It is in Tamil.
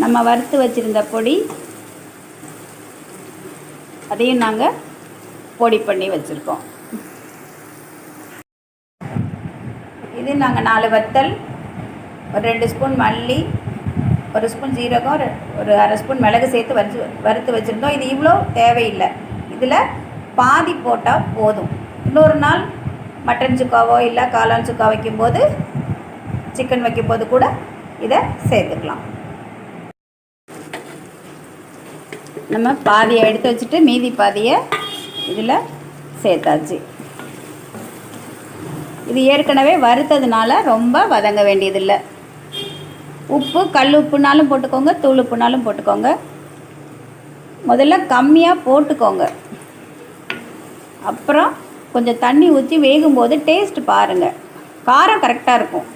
நம்ம வறுத்து வச்சுருந்த பொடி அதையும் நாங்கள் பொடி பண்ணி வச்சுருக்கோம். இது நாங்கள் 4 வத்தல், ஒரு 2 ஸ்பூன் மல்லி, 1 ஸ்பூன் ஜீரகம், ஒரு அரை ஸ்பூன் மிளகு சேர்த்து வறுத்து வச்சுருந்தோம். இது இவ்வளோ தேவையில்லை, இதில் பாதி போட்டால் போதும். இன்னொரு நாள் மட்டன் சுக்காவோ இல்லை காளான் சுக்கா வைக்கும்போது, சிக்கன் வைக்கும்போது கூட இதை சேர்த்துக்கலாம். நம்ம பாதியை எடுத்து வச்சுட்டு மீதி பாதியை இதில் சேர்த்தாச்சு. இது ஏற்கனவே வறுத்ததுனால ரொம்ப வதங்க வேண்டியதில்லை. உப்பு கல் உப்புனாலும் போட்டுக்கோங்க, தூள் உப்புனாலும் போட்டுக்கோங்க. முதல்ல கம்மியாக போட்டுக்கோங்க. அப்புறம் கொஞ்சம் தண்ணி ஊற்றி வேகும்போது டேஸ்ட் பாருங்கள். காரம் கரெக்டாக இருக்கும்.